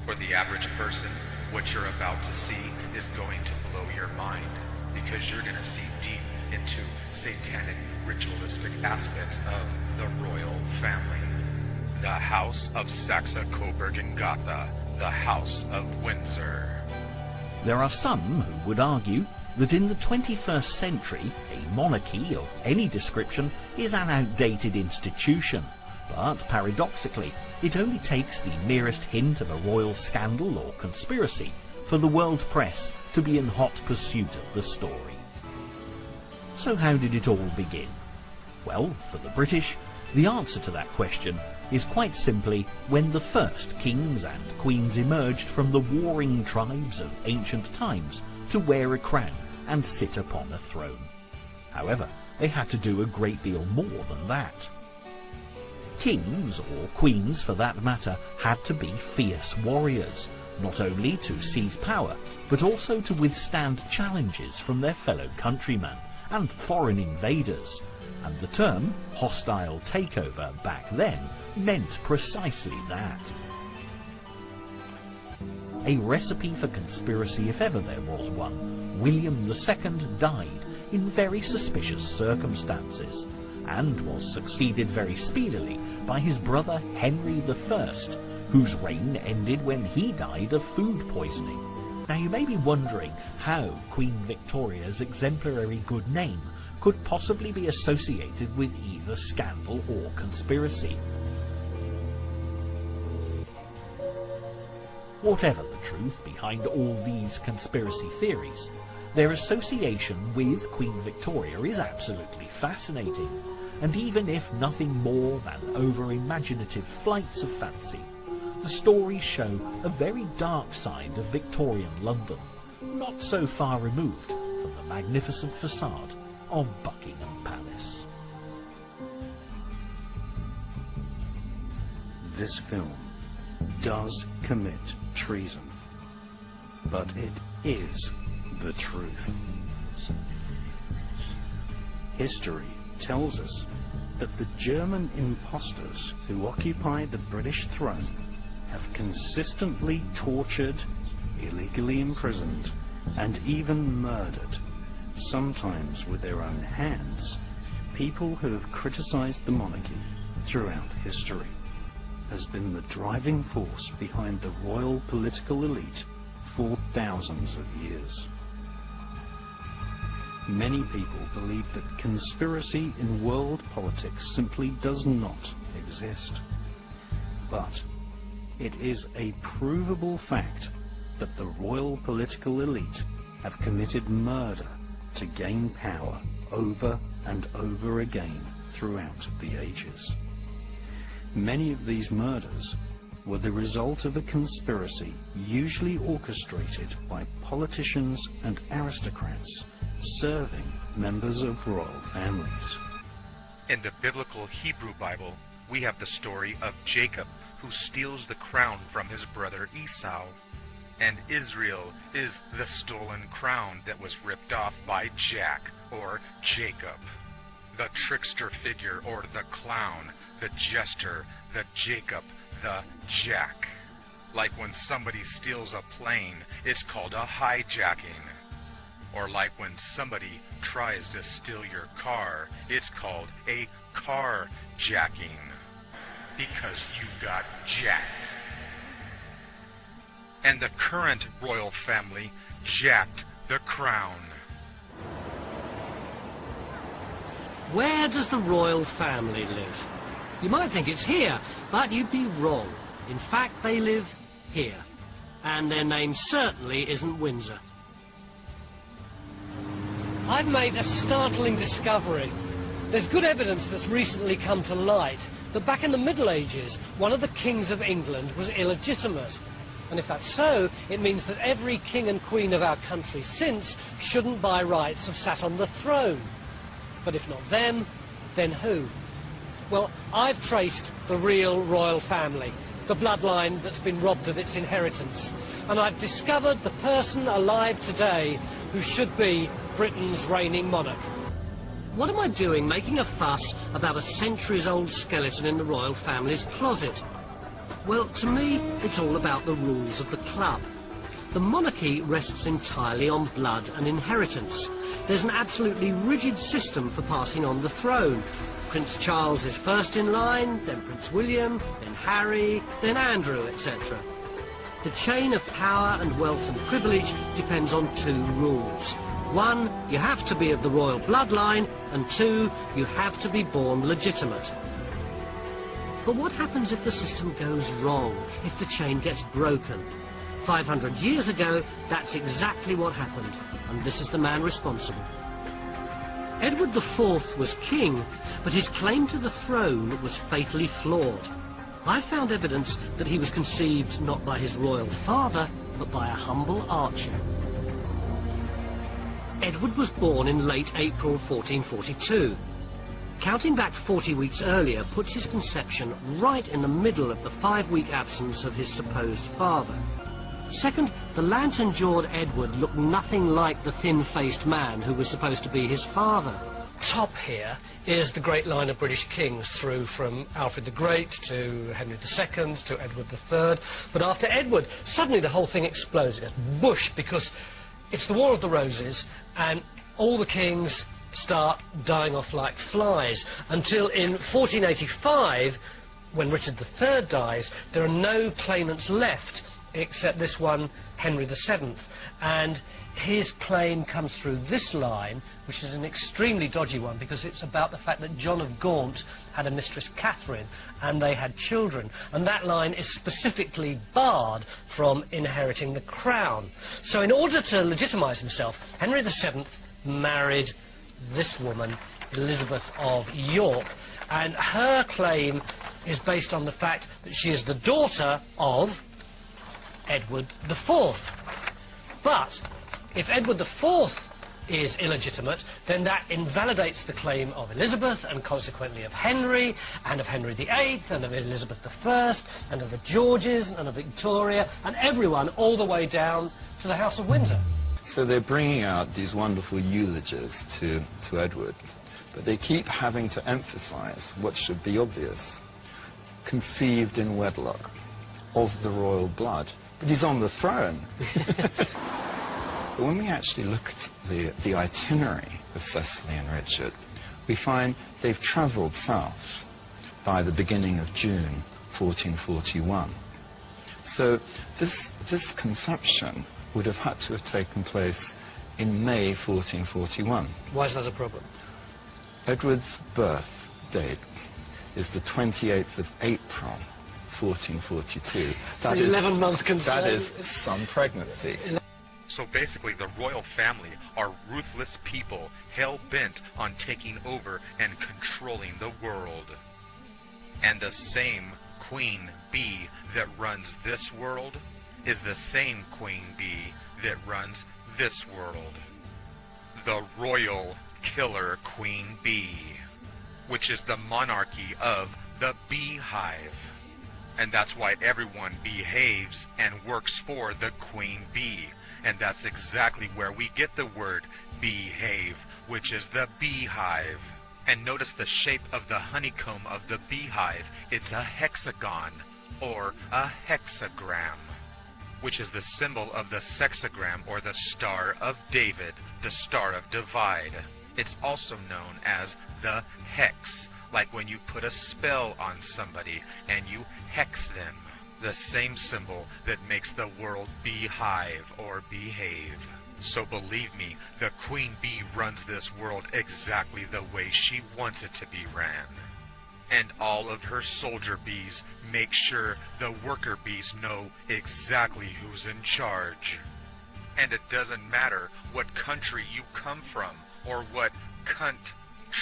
For the average person, what you're about to see is going to blow your mind, because you're going to see deep into satanic, ritualistic aspects of the royal family. The House of Saxe-Coburg and Gotha, the House of Windsor. There are some who would argue that in the 21st century, a monarchy of any description is an outdated institution. But, paradoxically, it only takes the merest hint of a royal scandal or conspiracy for the world press to be in hot pursuit of the story. So how did it all begin? Well, for the British, the answer to that question is quite simply when the first kings and queens emerged from the warring tribes of ancient times to wear a crown and sit upon a throne. However, they had to do a great deal more than that. Kings, or queens for that matter, had to be fierce warriors, not only to seize power, but also to withstand challenges from their fellow countrymen and foreign invaders, and the term hostile takeover back then meant precisely that. A recipe for conspiracy if ever there was one. William II died in very suspicious circumstances, and was succeeded very speedily by his brother Henry I, whose reign ended when he died of food poisoning. Now you may be wondering how Queen Victoria's exemplary good name could possibly be associated with either scandal or conspiracy. Whatever the truth behind all these conspiracy theories, their association with Queen Victoria is absolutely fascinating, and even if nothing more than over-imaginative flights of fancy, the stories show a very dark side of Victorian London, not so far removed from the magnificent facade of Buckingham Palace. This film does commit treason, but it is the truth. History tells us that the German impostors who occupy the British throne have consistently tortured, illegally imprisoned, and even murdered, sometimes with their own hands, people who have criticized the monarchy throughout history, has been the driving force behind the royal political elite for thousands of years. Many people believe that conspiracy in world politics simply does not exist. But it is a provable fact that the royal political elite have committed murder to gain power over and over again throughout the ages. Many of these murders were the result of a conspiracy usually orchestrated by politicians and aristocrats serving members of royal families. In the biblical Hebrew Bible, we have the story of Jacob, who steals the crown from his brother Esau. And Israel is the stolen crown that was ripped off by Jack, or Jacob. The trickster figure, or the clown, the jester, the Jacob, the Jack. Like when somebody steals a plane, it's called a hijacking. Or like when somebody tries to steal your car, it's called a carjacking. Because you got jacked. And the current royal family jacked the crown. Where does the royal family live? You might think it's here, but you'd be wrong. In fact, they live here. and their name certainly isn't Windsor. I've made a startling discovery. There's good evidence that's recently come to light that back in the Middle Ages, one of the kings of England was illegitimate. And if that's so, it means that every king and queen of our country since shouldn't by rights have sat on the throne. But if not them, then who? Well, I've traced the real royal family, the bloodline that's been robbed of its inheritance. And I've discovered the person alive today who should be Britain's reigning monarch. What am I doing making a fuss about a centuries-old skeleton in the royal family's closet? Well, to me, it's all about the rules of the club. The monarchy rests entirely on blood and inheritance. There's an absolutely rigid system for passing on the throne. Prince Charles is first in line, then Prince William, then Harry, then Andrew, etc. The chain of power and wealth and privilege depends on two rules. One, you have to be of the royal bloodline, and two, you have to be born legitimate. But what happens if the system goes wrong, if the chain gets broken? 500 years ago, that's exactly what happened, and this is the man responsible. Edward IV was king, but his claim to the throne was fatally flawed. I found evidence that he was conceived not by his royal father, but by a humble archer. Edward was born in late April 1442. Counting back 40 weeks earlier puts his conception right in the middle of the 5-week absence of his supposed father. Second, the lantern-jawed Edward looked nothing like the thin-faced man who was supposed to be his father. Top here is the great line of British kings through from Alfred the Great to Henry II to Edward III. But after Edward, suddenly the whole thing explodes. It goes whoosh, because it's the War of the Roses, and all the kings start dying off like flies, until in 1485, when Richard III dies, there are no claimants left except this one, Henry VII, and his claim comes through this line, which is an extremely dodgy one, because it's about the fact that John of Gaunt had a mistress Catherine, and they had children, and that line is specifically barred from inheriting the crown. So in order to legitimise himself, Henry VII married this woman, Elizabeth of York, and her claim is based on the fact that she is the daughter of Edward IV. But if Edward IV is illegitimate, then that invalidates the claim of Elizabeth, and consequently of Henry, and of Henry VIII, and of Elizabeth I, and of the Georges, and of Victoria, and everyone all the way down to the House of Windsor. So they're bringing out these wonderful eulogies to Edward, but they keep having to emphasize what should be obvious. Conceived in wedlock, of the royal blood. But he's on the throne. But when we actually look at the itinerary of Cecily and Richard, we find they've travelled south by the beginning of June 1441. So this conception would have had to have taken place in May 1441. Why is that a problem? Edward's birth date is the 28th of April 1442. That is 11 months concern. That is some pregnancy. So basically the royal family are ruthless people hell-bent on taking over and controlling the world. And the same Queen Bee that runs this world is the same Queen Bee that runs this world. The royal killer Queen Bee, which is the monarchy of the beehive. And that's why everyone behaves and works for the Queen Bee. And that's exactly where we get the word behave, which is the beehive. And notice the shape of the honeycomb of the beehive. It's a hexagon, or a hexagram, which is the symbol of the sexagram, or the Star of David, the Star of Divide. It's also known as the hex, like when you put a spell on somebody and you hex them. The same symbol that makes the world beehive or behave. So believe me, the Queen Bee runs this world exactly the way she wants it to be ran. And all of her soldier bees make sure the worker bees know exactly who's in charge. And it doesn't matter what country you come from or what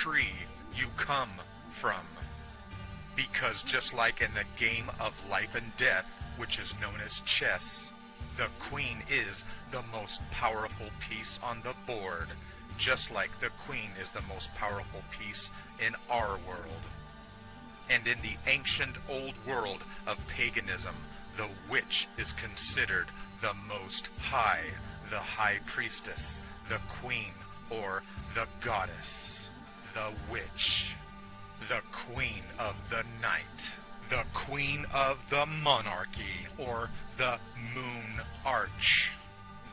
tree you come from. Because just like in the game of life and death, which is known as chess, the queen is the most powerful piece on the board, just like the queen is the most powerful piece in our world. And in the ancient old world of paganism, the witch is considered the most high, the high priestess, the queen, or the goddess, the witch, the queen of the night, the queen of the monarchy, or the moon arch,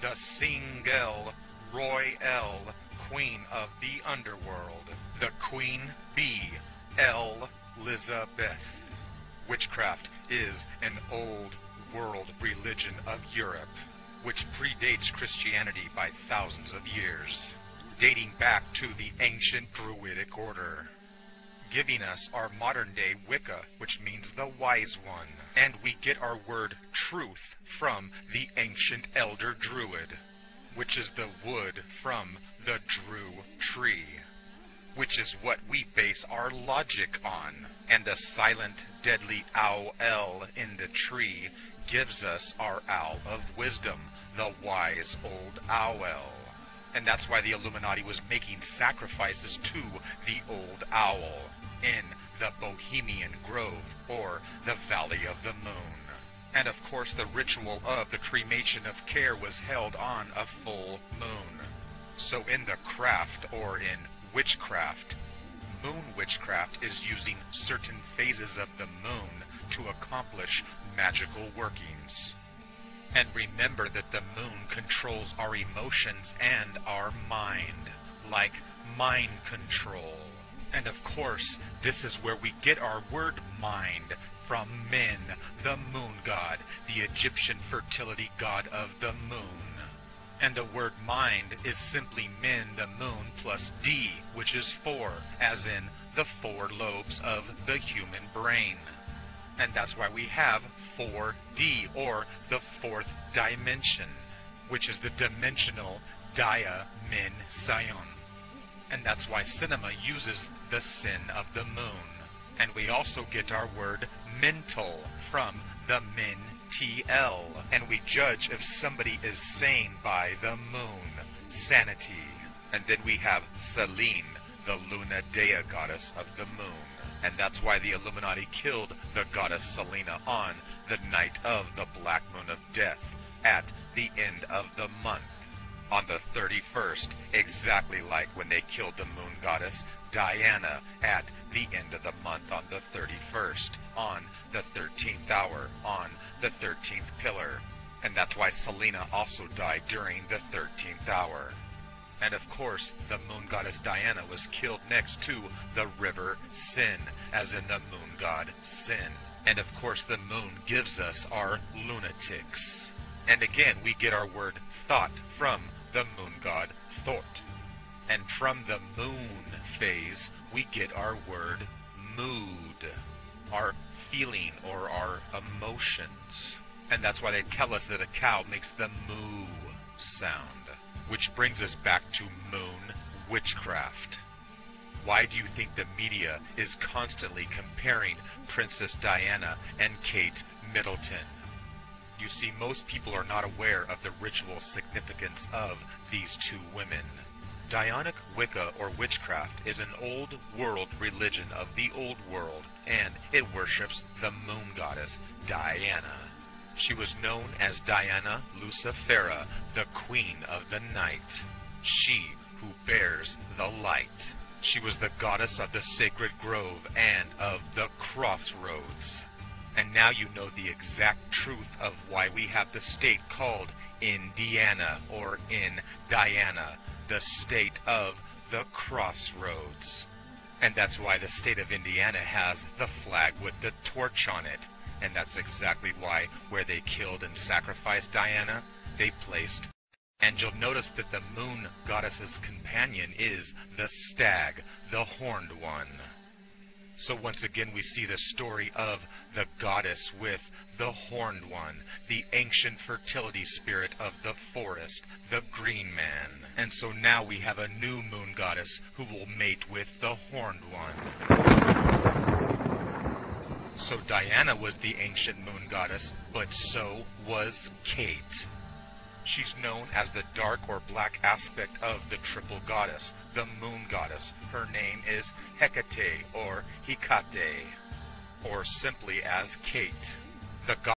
the single royale queen of the underworld, the queen bee, Elizabeth. Witchcraft is an old world religion of Europe, which predates Christianity by thousands of years, dating back to the ancient Druidic order, giving us our modern-day Wicca, which means the wise one, and we get our word truth from the ancient elder druid, which is the wood from the Drew tree, which is what we base our logic on, and the silent, deadly owl in the tree gives us our owl of wisdom, the wise old owl. And that's why the Illuminati was making sacrifices to the old owl in the Bohemian Grove, or the Valley of the Moon. And of course the ritual of the cremation of care was held on a full moon. So in the craft, or in witchcraft, moon witchcraft is using certain phases of the moon to accomplish magical workings. And remember that the moon controls our emotions and our mind, like mind control. And of course, this is where we get our word mind from Min, the moon god, the Egyptian fertility god of the moon. And the word mind is simply Min, the moon, plus D, which is 4, as in the 4 lobes of the human brain. And that's why we have 4D, or the 4th dimension, which is the dimensional Dia Min Sion. And that's why cinema uses the sin of the moon. And we also get our word mental from the Min TL, and we judge if somebody is sane by the moon, sanity. And then we have Selene, the Luna Dea goddess of the moon. And that's why the Illuminati killed the goddess Selena on the night of the black moon of death, at the end of the month, on the 31st, exactly like when they killed the moon goddess Diana at the end of the month on the 31st, on the 13th hour, on the 13th pillar. And that's why Selena also died during the 13th hour. And of course, the moon goddess Diana was killed next to the river Sin, as in the moon god Sin. And of course, the moon gives us our lunatics. And again, we get our word thought from the moon god Thort. And from the moon phase, we get our word mood, our feeling or our emotions. And that's why they tell us that a cow makes the moo sound. Which brings us back to moon witchcraft. Why do you think the media is constantly comparing Princess Diana and Kate Middleton? You see, most people are not aware of the ritual significance of these two women. Dianic Wicca, or witchcraft, is an old world religion of the old world, and it worships the moon goddess Diana. She was known as Diana Lucifera, the queen of the night, she who bears the light. She was the goddess of the sacred grove and of the crossroads. And now you know the exact truth of why we have the state called Indiana, or in Diana, the state of the crossroads. And that's why the state of Indiana has the flag with the torch on it. And that's exactly why, where they killed and sacrificed Diana, they placed. And you'll notice that the moon goddess's companion is the stag, the horned one. So once again we see the story of the goddess with the horned one, the ancient fertility spirit of the forest, the green man. And so now we have a new moon goddess who will mate with the horned one. So Diana was the ancient moon goddess, but so was Kate. She's known as the dark or black aspect of the triple goddess, the moon goddess. Her name is Hecate or Hecate, or simply as Kate. The